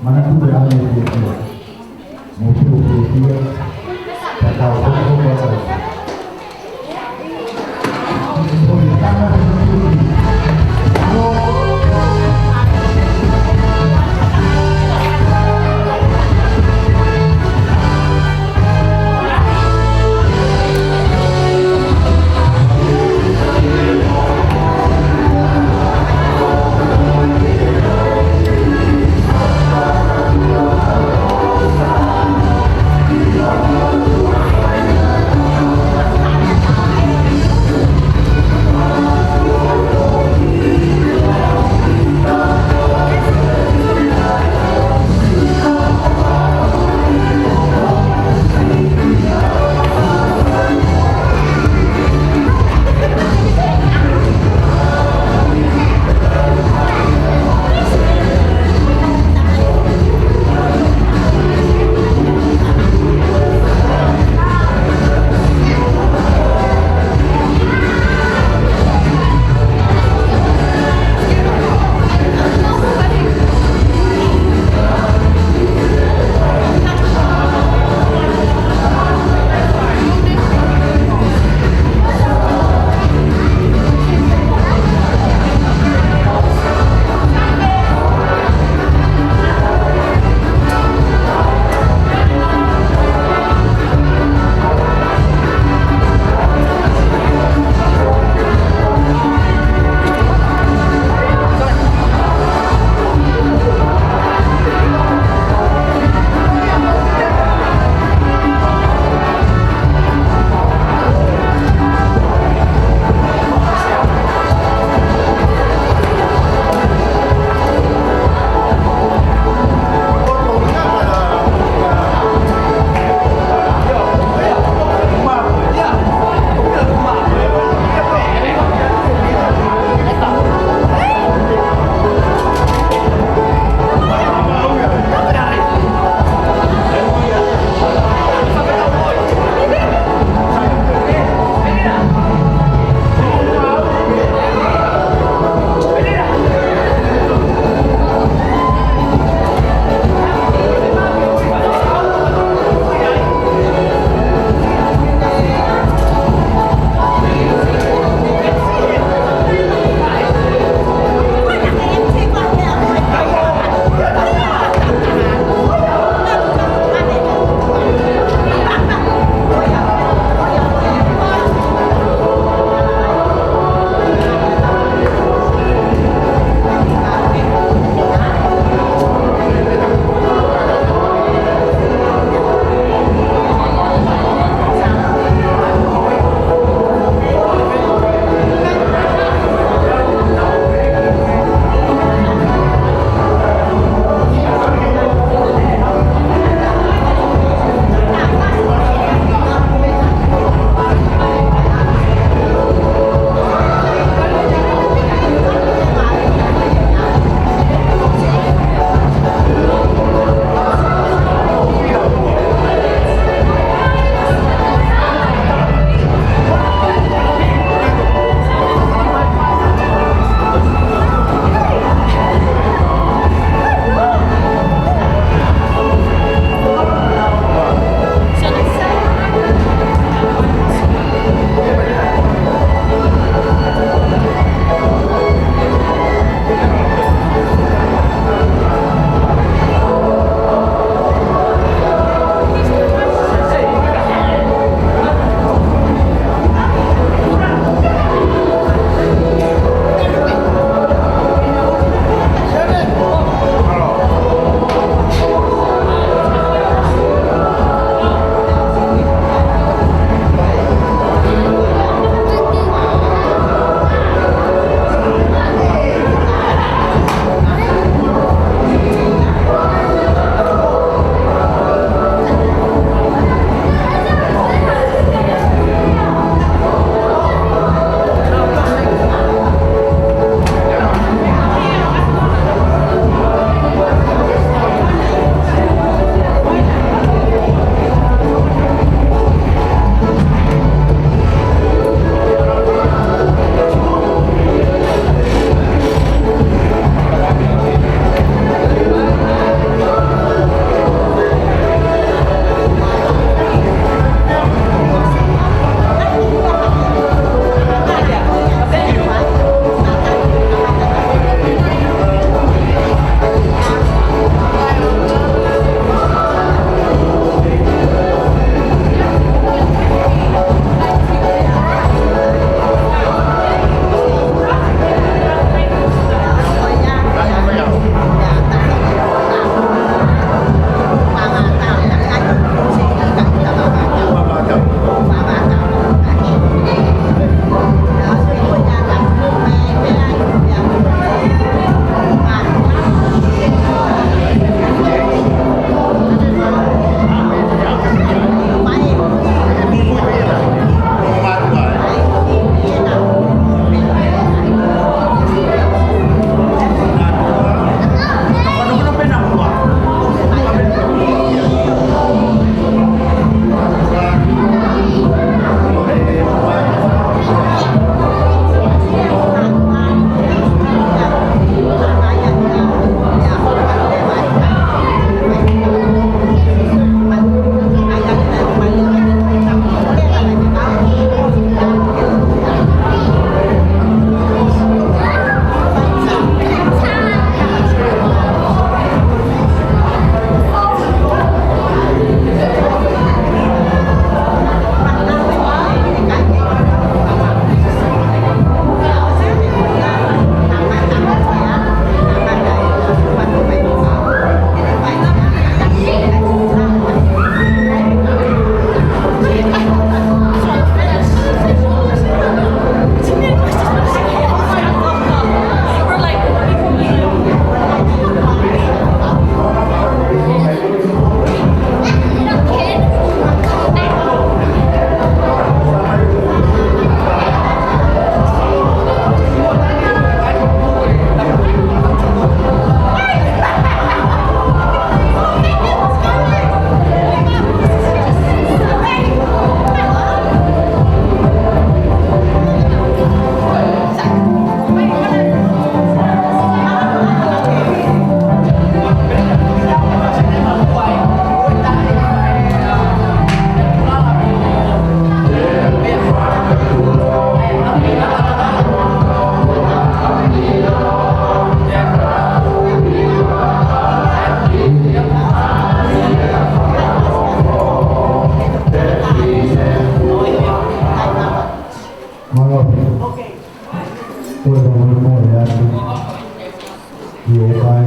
Mana tu berada di sini, mungkin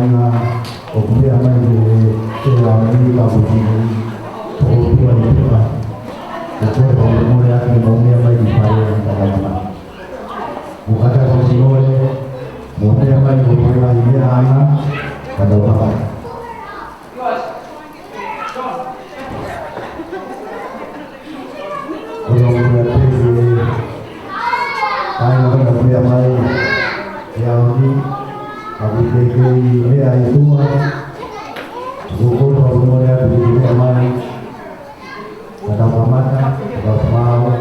na o kumbea mai e a mai ka buti o tua ni tua o ko o mo ya ki mo me mai di pare na ka ma o kata ko si ore mo me mai mo mai ni ana ka do pa o mo me ai mo ka me mai ya ni aku dekei lea itua gugul hormonnya begitu aman ada mamata ada mau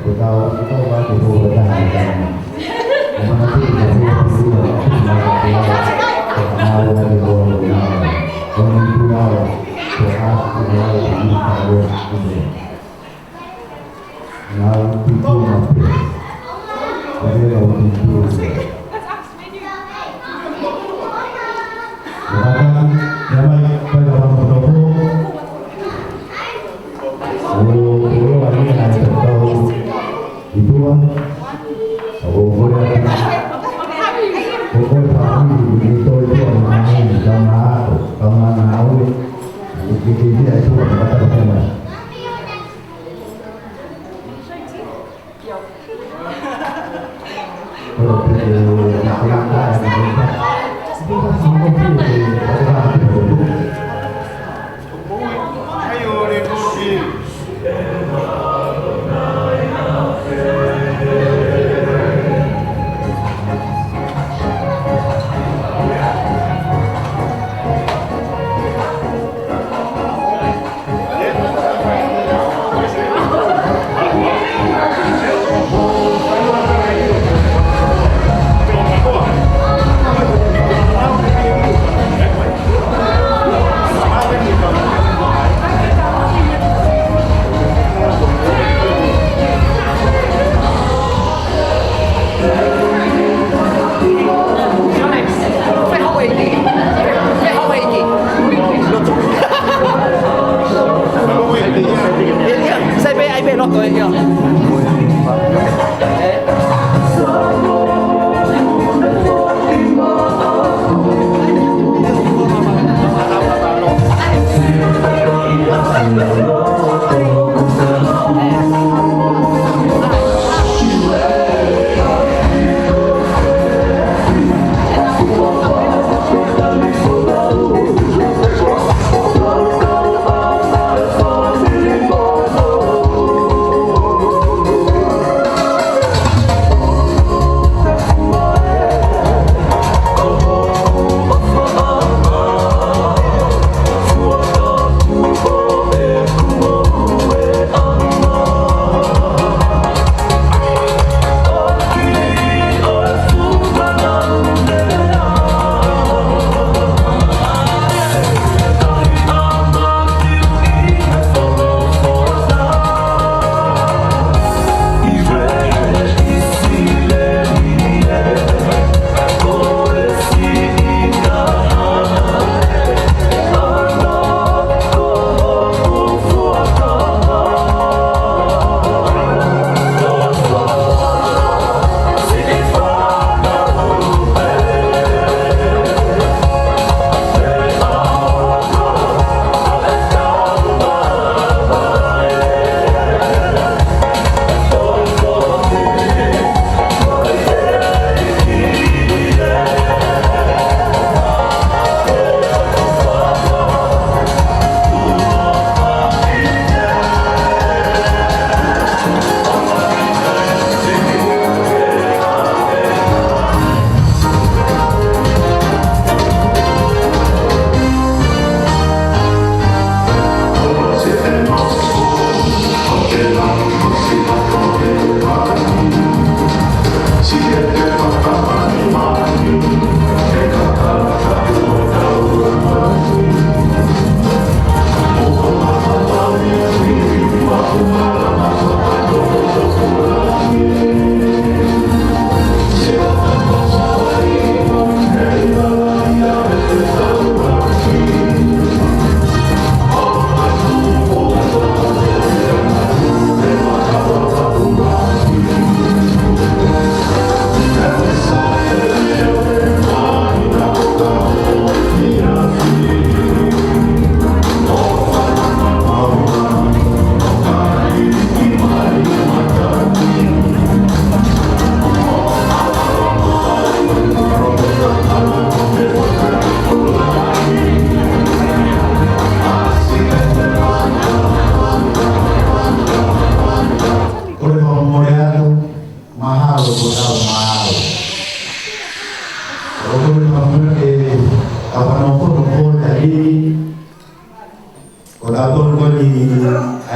bertahu itu apa itu bertahan mana sih itu mau dari bawah konvensional sehat ideal di tahun ini lalu itu mampu dari laut itu Bahkan damai pada orang berdoa, oh lagi ada tahu itu kan, oh boleh, pokok kami begitu itu orang sama nahu, begitu dia itu kata apa? Kalau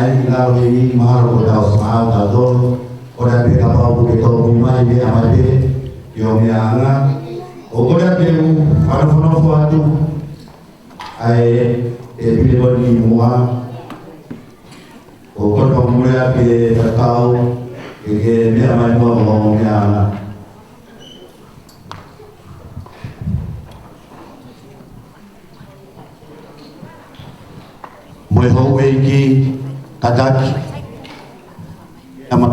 ai ngau ni mahal ko tau smau tau do ora be kapau ke to mai be amade yo me anga o ora be para fono foatu ai e bile boni mua o ko ko mulai be takau ke me mai mo mo me anga moi ho ki kadaki ama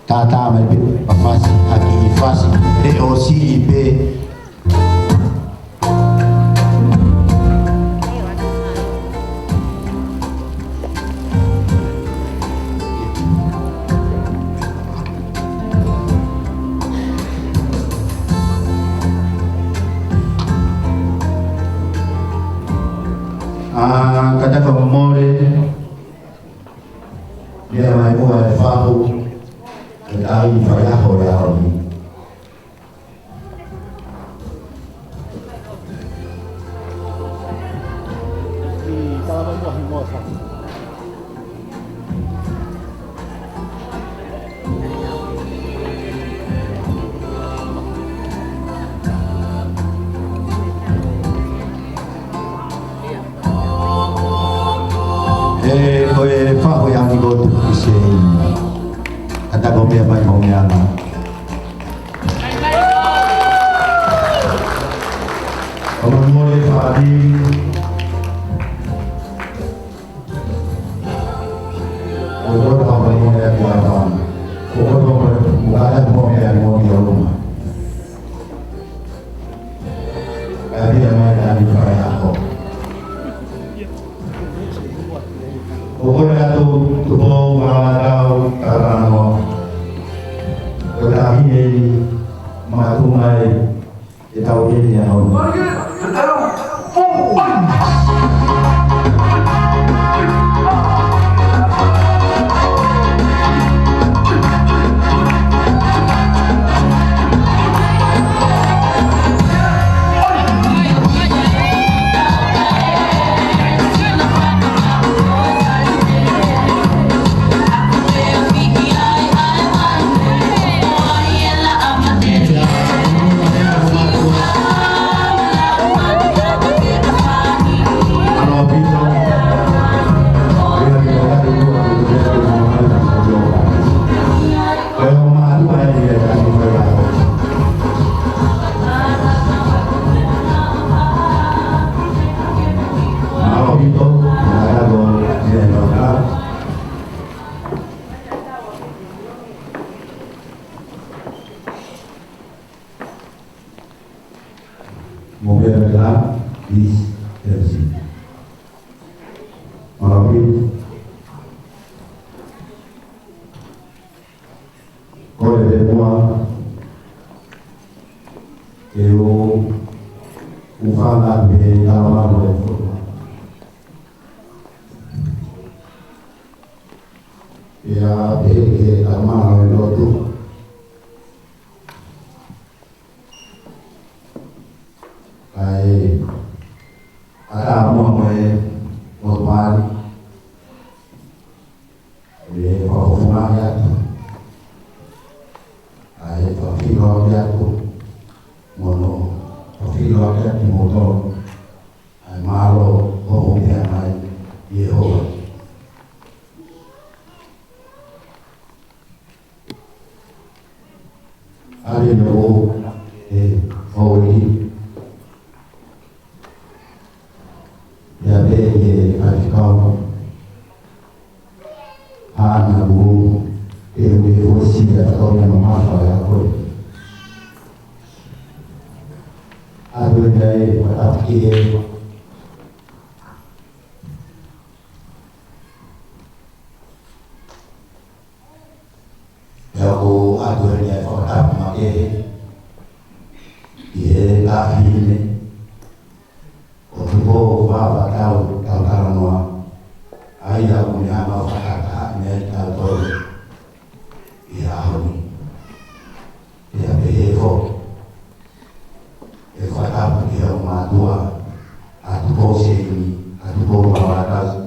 tata mai be fasi aki fasi e osi be kata komore dia mai mo e fahu e ai faya ho ya ro koe whaho yang i gotu ki se kata ko mea mai mo mea nga koe mole whaadi koe koe whaho mo mea ki a whaan koe koe mukaya mo mea mo ki a luma kaya bia mai ani whae ako Pokoknya tu mau malau karena kami ini matumai kita uji yang mobil adalah di sini. Malam kau lebih muat, kau ufana be alaman oleh ya be alaman oleh tu. Ada mau motoari, performa ya, perfilo ya tu, perfilo ya di motor, malo ya Yehova. Ada yang ini. Ya be katikao hana bu ewe hosi ya kau yang maha ya kau aduh dai matapki ya ko aduh dai matap make ye lahine Otubo baba kau karanwa ayah punya apa kata ni kau ya honi ya behevo ekor kazi.